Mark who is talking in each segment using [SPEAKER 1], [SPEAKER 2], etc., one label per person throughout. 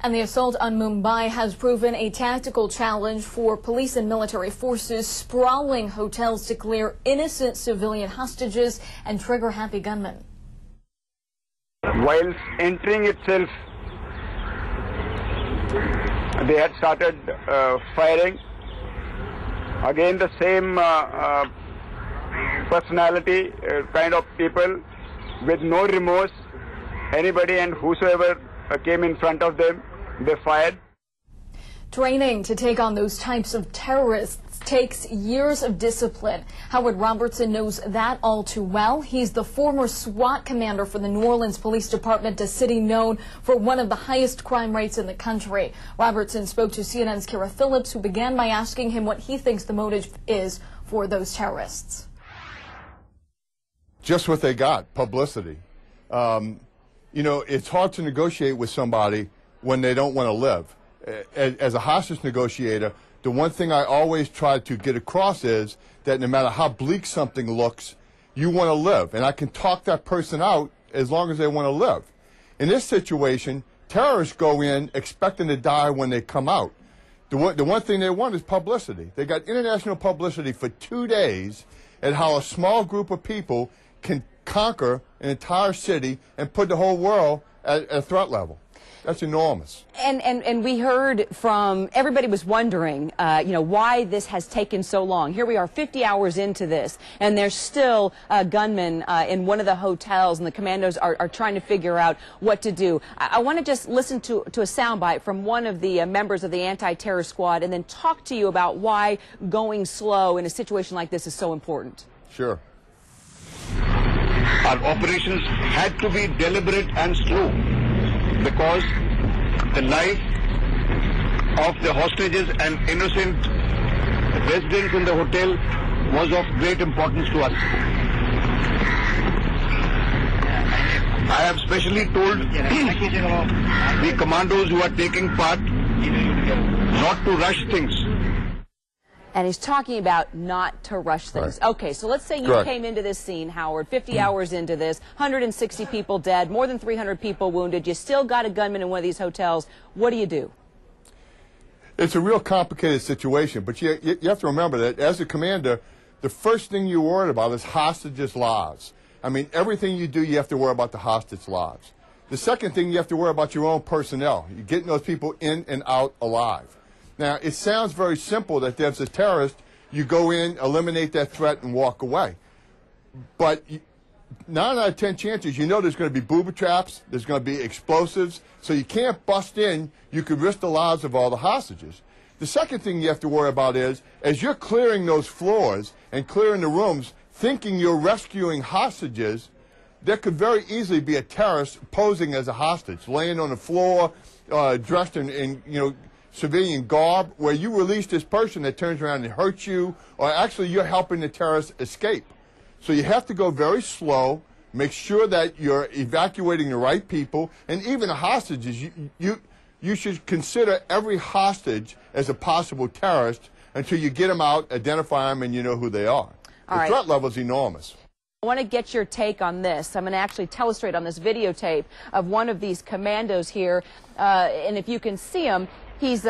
[SPEAKER 1] And the assault on Mumbai has proven a tactical challenge for police and military forces, sprawling hotels to clear innocent civilian hostages and trigger happy gunmen.
[SPEAKER 2] While entering itself, they had started firing. Again, the same personality, kind of people with no remorse. Anybody and whosoever came in front of them, they fired.
[SPEAKER 1] Training to take on those types of terrorists takes years of discipline. Howard Robertson knows that all too well. He's the former SWAT commander for the New Orleans Police Department, a city known for one of the highest crime rates in the country. Robertson spoke to CNN's Kara Phillips, who began by asking him what he thinks the motive is for those terrorists.
[SPEAKER 3] Just what they got, publicity. You know, it's hard to negotiate with somebody when they don't want to live. As a hostage negotiator, the one thing I always try to get across is that no matter how bleak something looks, you want to live. And I can talk that person out as long as they want to live. In this situation, terrorists go in expecting to die when they come out. The one thing they want is publicity. They got international publicity for 2 days at how a small group of people can conquer an entire city and put the whole world at a threat level. That's enormous.
[SPEAKER 4] And we heard from, everybody was wondering, you know, why this has taken so long. Here we are 50 hours into this, and there's still gunmen in one of the hotels, and the commandos are trying to figure out what to do. I want to just listen to a soundbite from one of the members of the anti-terror squad and then talk to you about why going slow in a situation like this is so important.
[SPEAKER 3] Sure.
[SPEAKER 5] Our operations had to be deliberate and slow because the life of the hostages and innocent residents in the hotel was of great importance to us. I have specially told the commandos who are taking part not to rush things.
[SPEAKER 4] And he's talking about not to rush things.
[SPEAKER 3] Right.
[SPEAKER 4] Okay, so let's say you came into this scene, Howard, 50 hours into this, 160 people dead, more than 300 people wounded. You still got a gunman in one of these hotels. What do you do?
[SPEAKER 3] It's a real complicated situation, but you have to remember that as a commander, the first thing you're worried about is hostages' lives. I mean, everything you do, you have to worry about the hostage lives. The second thing, you have to worry about your own personnel. You're getting those people in and out alive. Now, it sounds very simple that there's a terrorist, you go in, eliminate that threat, and walk away. But 9 out of 10 chances, you know there's going to be booby traps, there's going to be explosives, so you can't bust in. You could risk the lives of all the hostages. The second thing you have to worry about is, as you're clearing those floors and clearing the rooms, thinking you're rescuing hostages, there could very easily be a terrorist posing as a hostage, laying on the floor, dressed in you know, civilian garb, where you release this person that turns around and hurts you, or actually you're helping the terrorist escape. So you have to go very slow, make sure that you're evacuating the right people, and even the hostages, you should consider every hostage as a possible terrorist until you get them out, identify them, and you know who they are. The threat level is enormous.
[SPEAKER 4] I want to get your take on this. I'm going to actually illustrate on this videotape of one of these commandos here, and if you can see him, he's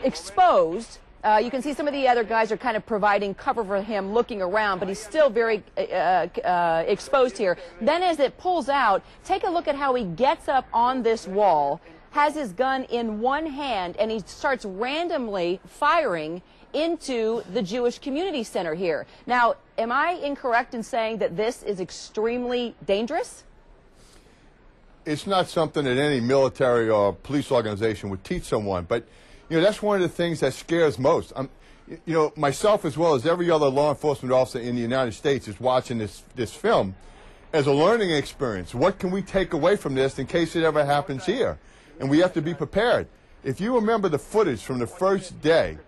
[SPEAKER 4] exposed. You can see some of the other guys are kind of providing cover for him, looking around, but he's still very exposed here. Then as it pulls out, take a look at how he gets up on this wall, has his gun in one hand, and he starts randomly firing into the Jewish Community Center here. Now, am I incorrect in saying that this is extremely dangerous?
[SPEAKER 3] It's not something that any military or police organization would teach someone, but you know, that's one of the things that scares most. You know, myself as well as every other law enforcement officer in the United States is watching this film as a learning experience. What can we take away from this in case it ever happens here? And we have to be prepared. If you remember the footage from the first day,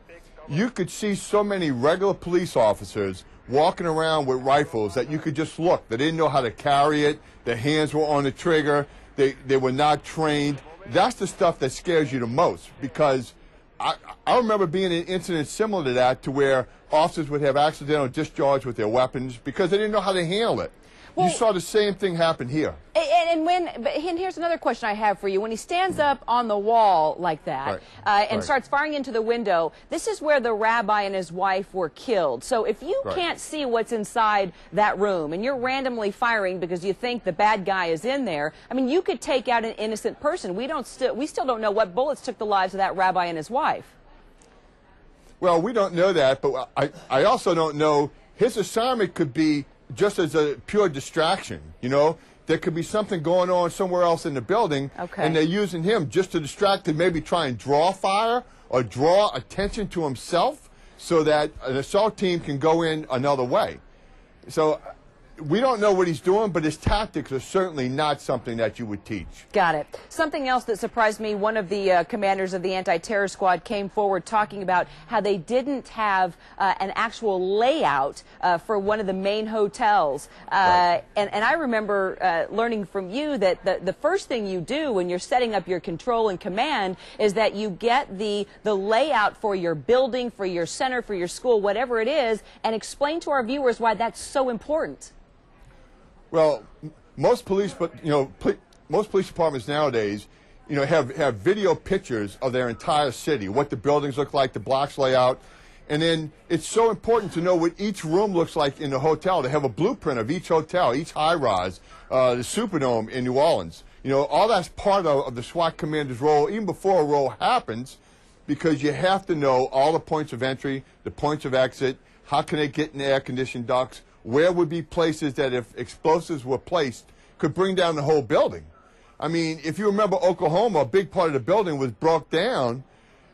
[SPEAKER 3] you could see so many regular police officers walking around with rifles that you could just look. They didn't know how to carry it. Their hands were on the trigger. They were not trained. That's the stuff that scares you the most, because I remember being in incidents similar to that, to where officers would have accidental discharge with their weapons because they didn't know how to handle it. You saw the same thing happen here.
[SPEAKER 4] And here's another question I have for you. When he stands up on the wall like that and starts firing into the window, this is where the rabbi and his wife were killed. So if you can't see what's inside that room and you're randomly firing because you think the bad guy is in there, I mean, you could take out an innocent person. We still don't know what bullets took the lives of that rabbi and his wife.
[SPEAKER 3] Well, we don't know that, but I also don't know. His assignment could be just as a pure distraction, you know. There could be something going on somewhere else in the building, and they're using him just to distract and maybe try and draw fire or draw attention to himself so that an assault team can go in another way. So we don't know what he's doing, but his tactics are certainly not something that you would teach.
[SPEAKER 4] Got it. Something else that surprised me, one of the commanders of the anti-terror squad came forward talking about how they didn't have an actual layout for one of the main hotels. And I remember learning from you that the first thing you do when you're setting up your control and command is that you get the layout for your building, for your center, for your school, whatever it is, and explain to our viewers why that's so important.
[SPEAKER 3] Well, most police departments nowadays, have video pictures of their entire city, what the buildings look like, the blocks layout, and then it's so important to know what each room looks like in the hotel. They have a blueprint of each hotel, each high-rise, the Superdome in New Orleans. All that's part of the SWAT commander's role, even before a role happens, because you have to know all the points of entry, the points of exit, how can they get in the air-conditioned ducts, where would be places that if explosives were placed could bring down the whole building. I mean, if you remember Oklahoma, a big part of the building was broke down,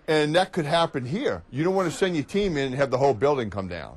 [SPEAKER 3] and that could happen here. You don't want to send your team in and have the whole building come down.